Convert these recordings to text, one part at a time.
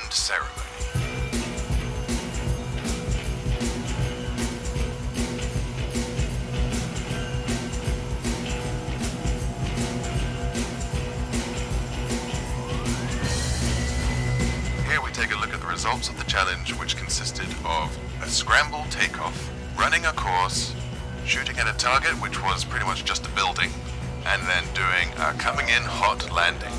end ceremony. Here we take a look at the results of the challenge, which consisted of a scramble takeoff, running a course, shooting at a target, which was pretty much just a building, and then doing a coming in hot landing.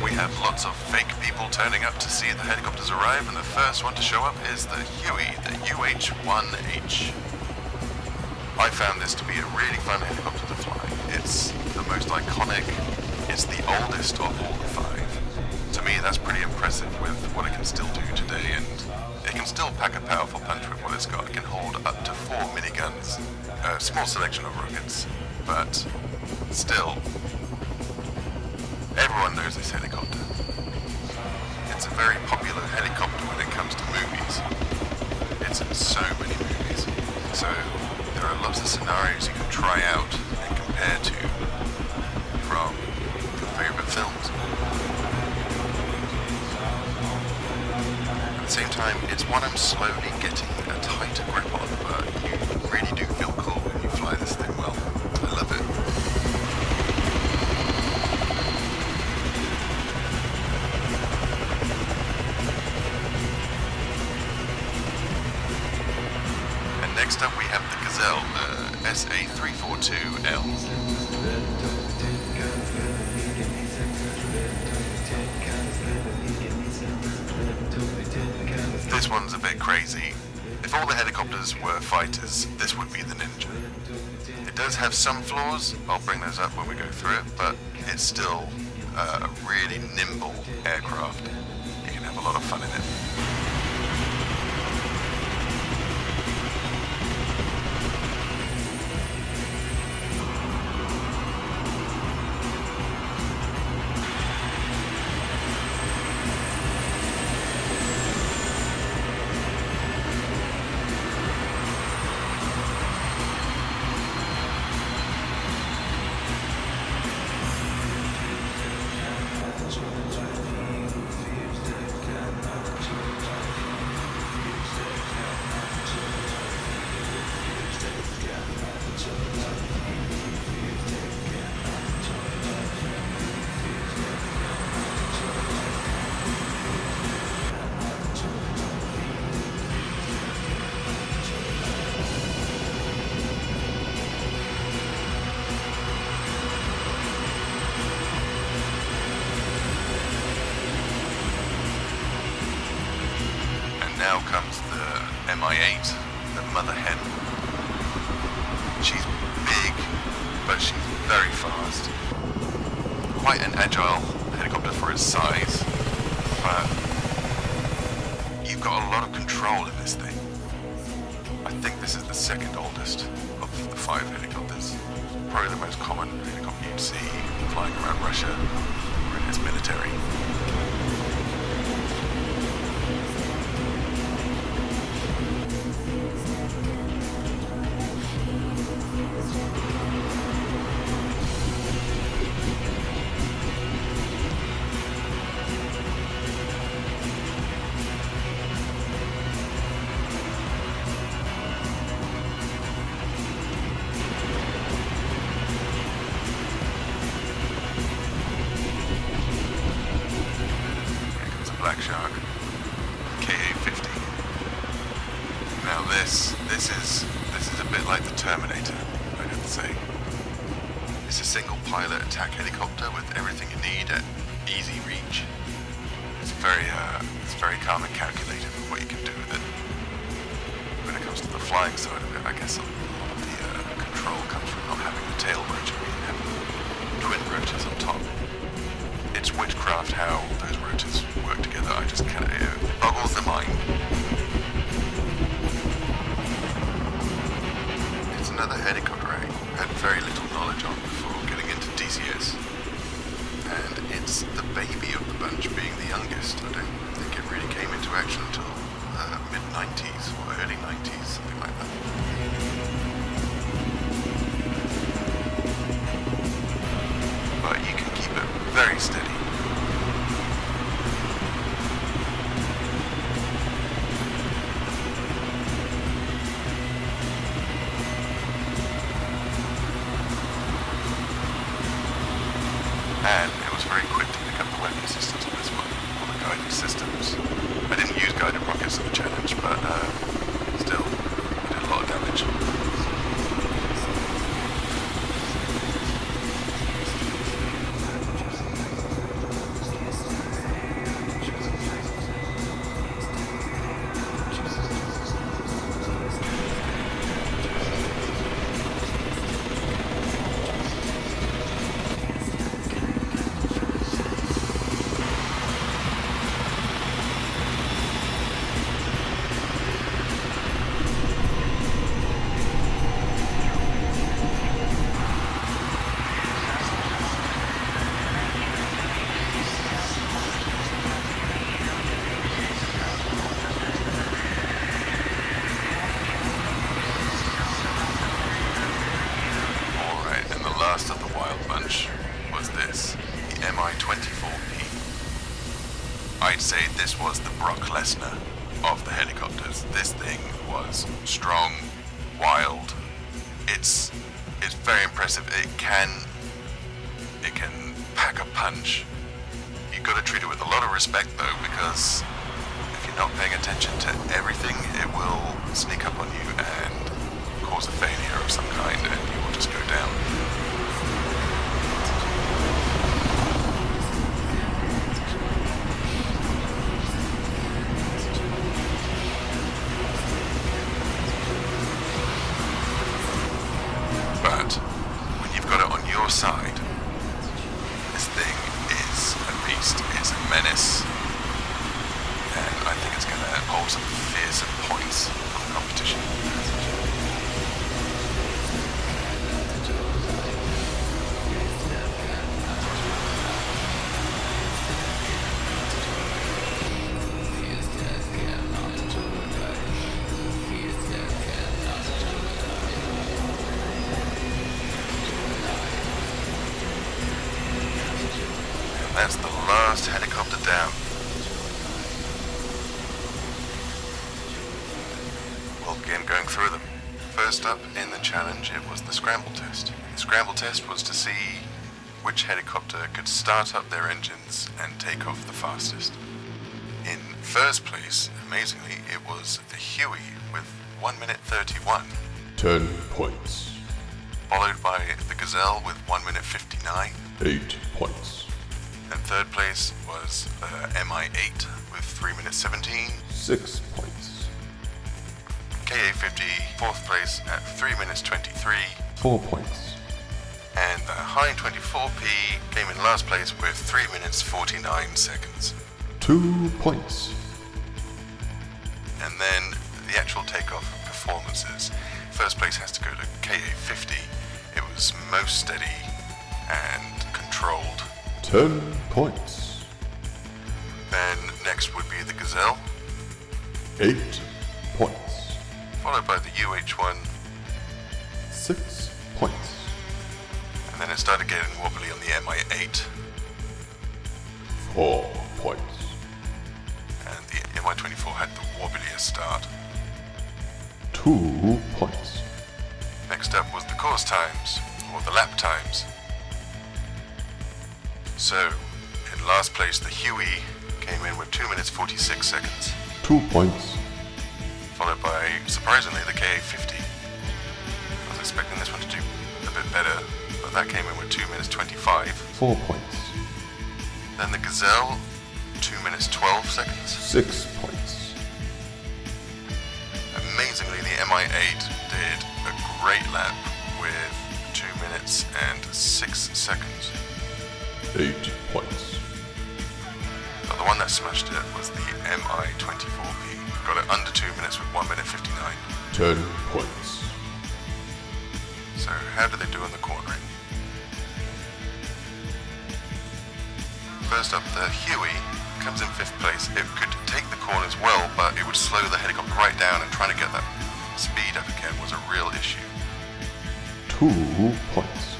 We have lots of fake people turning up to see the helicopters arrive, and the first one to show up is the Huey, the UH-1H. I found this to be a really fun helicopter to fly. It's the most iconic, it's the oldest of all the five. To me, that's pretty impressive with what it can still do today, and it can still pack a powerful punch with what it's got. It can hold up to 4 miniguns, a small selection of rockets, but still, everyone knows this helicopter. It's a very popular helicopter when it comes to movies. It's in so many movies. So there are lots of scenarios you can try out and compare to from your favorite films. At the same time, it's one I'm slowly getting a tighter grip on, but you really do feel cool when you fly this thing well. I love it. And next up we have the Gazelle, the SA342L. This one's a bit crazy. If all the helicopters were fighters, this would be the Ninja. It does have some flaws, I'll bring those up when we go through it, but it's still a really nimble aircraft. You can have a lot of fun in it. Now comes the Mi-8, the mother hen. She's big, but she's very fast. Quite an agile helicopter for its size, but you've got a lot of control in this thing. I think this is the second oldest of the 5 helicopters. Probably the most common helicopter you'd see flying around Russia or in its military. Black Shark, KA-50. Now this is a bit like the Terminator, I'd have to say. It's a single pilot attack helicopter with everything you need at easy reach. It's very calm and calculated with what you can do with it. When it comes to the flying side of it, I guess a lot of the control comes from not having the tail rotor. You can have twin rotors on top. It's witchcraft how those rotors work together. I just can't, it boggles the mind. It's another helicopter I had very little knowledge on before getting into DCS. And it's the baby of the bunch, being the youngest. I don't think it really came into action until mid-90s or early 90s, something like that. But you can keep it very Lesnar of the helicopters. This thing was strong, wild. It's very impressive. It can pack a punch. You've got to treat it with a lot of respect though, because if you're not paying attention to everything, it will sneak up on you and cause a failure of some kind, and you will just go down. But when you've got it on your side, this thing is a beast. It's a menace. And I think it's going to hold some fearsome points for the competition. That's the last helicopter down. We'll begin going through them. First up in the challenge, it was the scramble test. The scramble test was to see which helicopter could start up their engines and take off the fastest. In first place, amazingly, it was the Huey with 1 minute 31. 10 points. Followed by the Gazelle with 1 minute 59. 8 points. And third place was the MI8 with 3 minutes 17. 6 points. KA50, fourth place at 3 minutes 23. 4 points. And the High 24P came in last place with 3 minutes 49 seconds. 2 points. And then the actual takeoff performances. First place has to go to KA50. It was most steady and controlled. 10 points. Then next would be the Gazelle, 8 points. followed by the UH1, 6 points. and then it started getting wobbly on the MI8, 4 points. and the MI24 had the wobbliest start. 2 points. Next up was the course times, or the lap times. So, in last place, the Huey came in with 2 minutes 46 seconds, 2 points. followed by, surprisingly, the KA50. I was expecting this one to do a bit better, but that came in with 2 minutes 25. 4 points. Then the Gazelle, 2 minutes 12 seconds. 6 points. Amazingly, the MI8 did a great lap with 2 minutes and 6 seconds. 8 points. But the one that smashed it was the MI24P. Got it under 2 minutes with 1 minute 59. 10 points. So how did they do in the cornering? First up, the Huey comes in 5th place. It could take the corners well, but it would slow the helicopter right down, and trying to get that speed up again was a real issue. 2 points.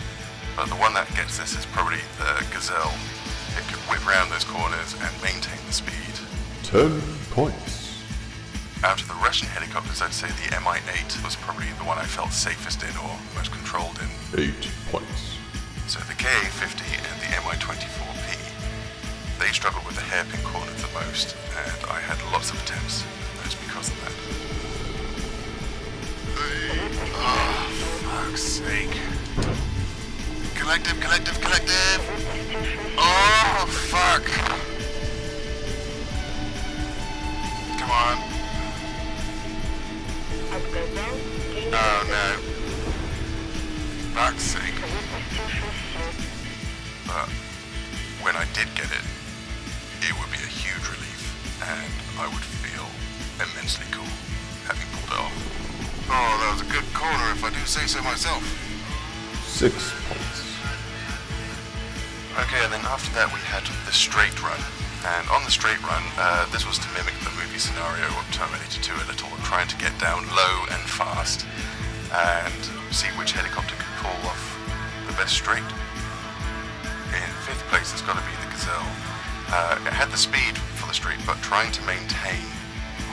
But the one that gets this is probably the Gazelle. It could whip around those corners and maintain the speed. 10 points. Out of the Russian helicopters, I'd say the Mi-8 was probably the one I felt safest in or most controlled in. 8 points. So the Ka-50 and the Mi-24P, they struggled with the hairpin corners the most, and I had lots of attempts just because of that. Oh, fuck's sake. Collective, collective, collective! Oh, fuck! Come on. Oh, no. Fuck's sake. But when I did get it, it would be a huge relief, and I would feel immensely cool having pulled it off. Oh, that was a good corner if I do say so myself. 6 points. Okay, and then after that we had the straight run. And on the straight run, this was to mimic the movie scenario of Terminator 2 a little, trying to get down low and fast and see which helicopter could pull off the best straight. In 5th place, it's got to be the Gazelle. It had the speed for the straight, but trying to maintain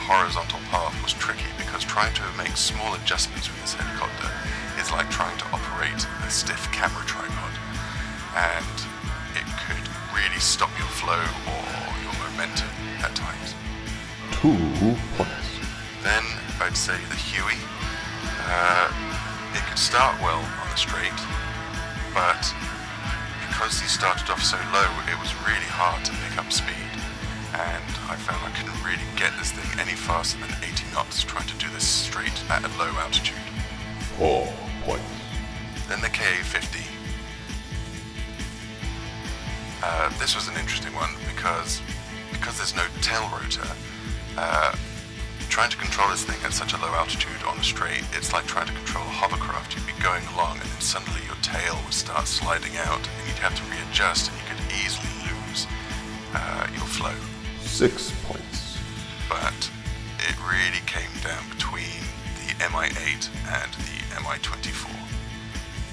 horizontal path was tricky because trying to make small adjustments with this helicopter is like trying to operate a stiff camera tripod, and it could really stop your flow or your momentum at times. 2 points. Then I'd say the Huey. It could start well on the straight, but because he started off so low, it was really hard to pick up speed, and I found I couldn't really get this thing any faster than 80 knots trying to do this straight at a low altitude. 4 points. Then the KA-50. This was an interesting one because there's no tail rotor. Trying to control this thing at such a low altitude on the straight, it's like trying to control a hovercraft. You'd be going along and then suddenly your tail would start sliding out and you'd have to readjust and you could easily lose your flow. 6 points. But it really came down between the MI-8 and the MI-24.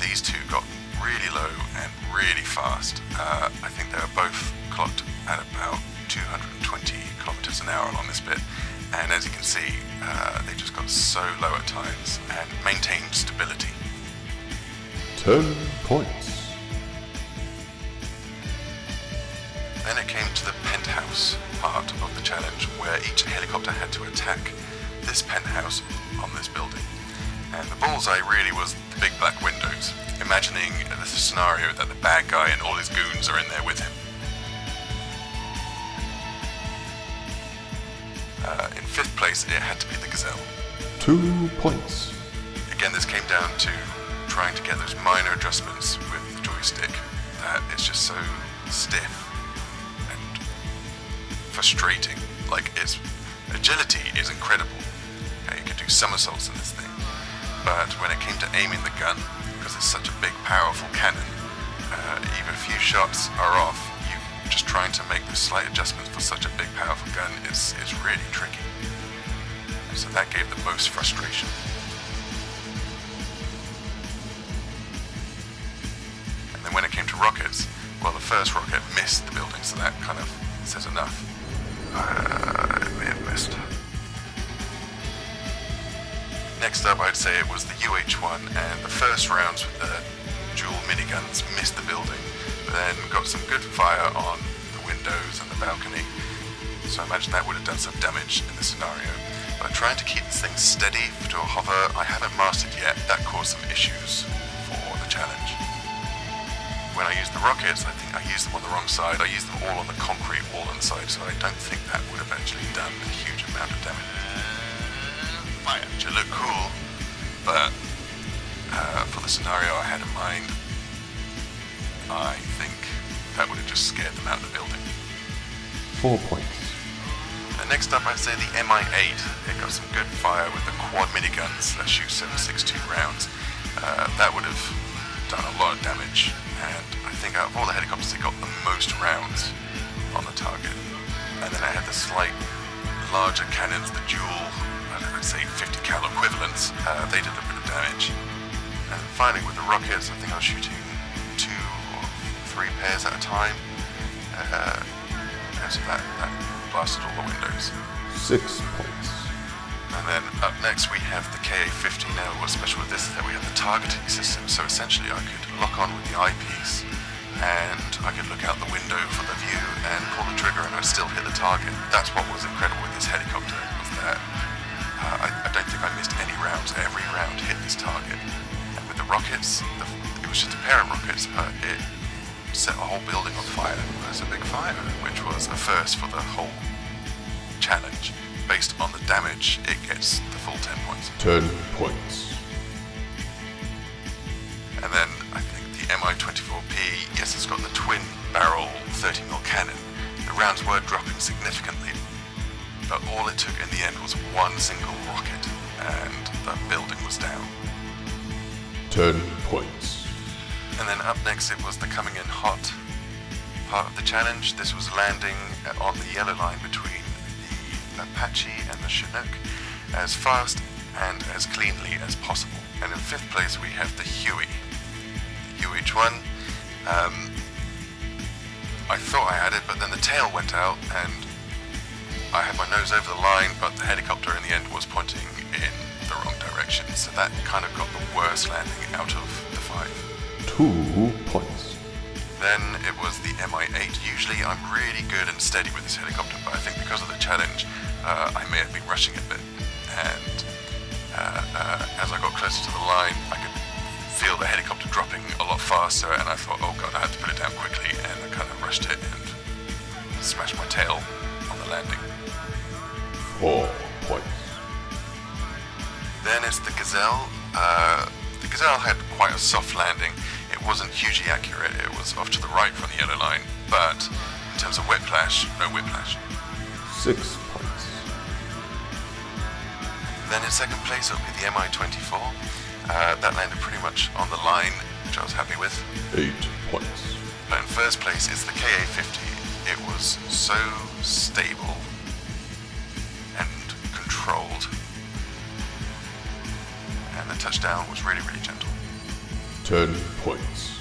These two got really low and really fast. I think they were both clocked at about 220 kilometers an hour along this bit. And as you can see, they just got so low at times and maintained stability. 10 points. Then it came to the penthouse part of the challenge, where each helicopter had to attack this penthouse on this building. And the bullseye really was the big black windows, imagining the scenario that the bad guy and all his goons are in there with him. In 5th place, it had to be the Gazelle. 2 points. Again, this came down to trying to get those minor adjustments with the joystick that it's just so stiff and frustrating. Like, its agility is incredible. You could do somersaults in this thing. But when it came to aiming the gun, because it's such a big, powerful cannon, even a few shots are off. Just trying to make those slight adjustments for such a big, powerful gun is really tricky. So that gave the most frustration. And then when it came to rockets, well, the first rocket missed the building, so that kind of says enough. It may have missed. Next up, I'd say it was the UH-1, and the first rounds with the dual miniguns missed the building, but then got some good fire on the windows and the balcony. So I imagine that would have done some damage in this scenario. But trying to keep this thing steady to a hover, I haven't mastered yet. That caused some issues for the challenge. When I used the rockets, I think I used them on the wrong side. I used them all on the concrete wall on the side, so I don't think that would have actually done a huge amount of damage. Fire. Which looked cool, but for the scenario I had in mind, I think that would have just scared them out of the building. 4 points. And next up, I'd say the MI-8. It got some good fire with the quad miniguns that shoot 7.62 rounds. That would have done a lot of damage, and I think out of all the helicopters, it got the most rounds on the target. And then I had the slight larger cannons, the dual, I'd say 50 cal equivalents. They did a bit of damage. And finally, with the rockets, I think I was shooting 2 or 3 pairs at a time. And so that blasted all the windows. 6 points. And then up next we have the KA-50. Now what's special with this is that we have the targeting system, so essentially I could lock on with the eyepiece and I could look out the window for the view and pull the trigger and I'd still hit the target. That's what was incredible with this helicopter, was that I don't think I missed any rounds. Every round hit this target. And with the rockets, it was just a pair of rockets, but it set a whole building on fire. It was a big fire, which was a first for the whole challenge. Based on the damage, it gets the full 10 points. 10 points. And then I think the MI-24P, yes, it's got the twin barrel 30mm cannon. The rounds were dropping significantly, but all it took in the end was one single rocket, and the building was down. 10 points. And then up next it was the coming in hot part of the challenge. This was landing on the yellow line between the Apache and the Chinook as fast and as cleanly as possible. And in 5th place we have the Huey. The UH-1. I thought I had it, but then the tail went out and I had my nose over the line, but the helicopter in the end was pointing in the wrong direction, so that kind of got the worst landing out of the 5. 2 points. Then it was the Mi-8. Usually I'm really good and steady with this helicopter, but I think because of the challenge, I may have been rushing a bit. And as I got closer to the line, I could feel the helicopter dropping a lot faster, and I thought, oh god, I have to put it down quickly, and I kind of rushed it and smashed my tail on the landing. 4 points. Then it's the Gazelle. The Gazelle had quite a soft landing. It wasn't hugely accurate. It was off to the right from the yellow line, but in terms of whiplash, no whiplash. 6 points. Then in second place it'll be the Mi-24. That landed pretty much on the line, which I was happy with. 8 points. But in first place it's the Ka-50. It was so stable and controlled, and the touchdown was really, really gentle. 10 points.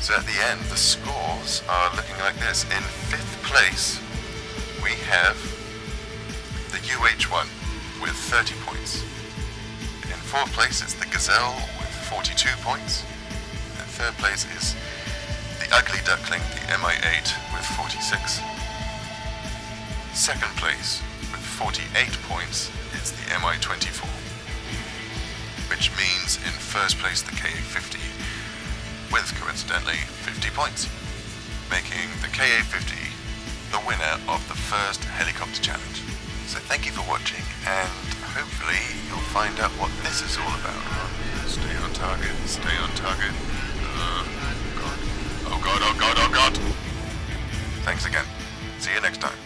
So at the end, the scores are looking like this. In 5th place, we have the UH-1 with 30 points. In 4th place, it's the Gazelle with 42 points. In 3rd place is the Ugly Duckling, the Mi-8 with 46. 2nd place with 48 points is the Mi-24, which means in 1st place the Ka-50 with, coincidentally, 50 points, making the Ka-50 the winner of the first helicopter challenge. So thank you for watching, and hopefully you'll find out what this is all about. Stay on target, stay on target. God. Oh god, oh god, oh god! Thanks again. See you next time.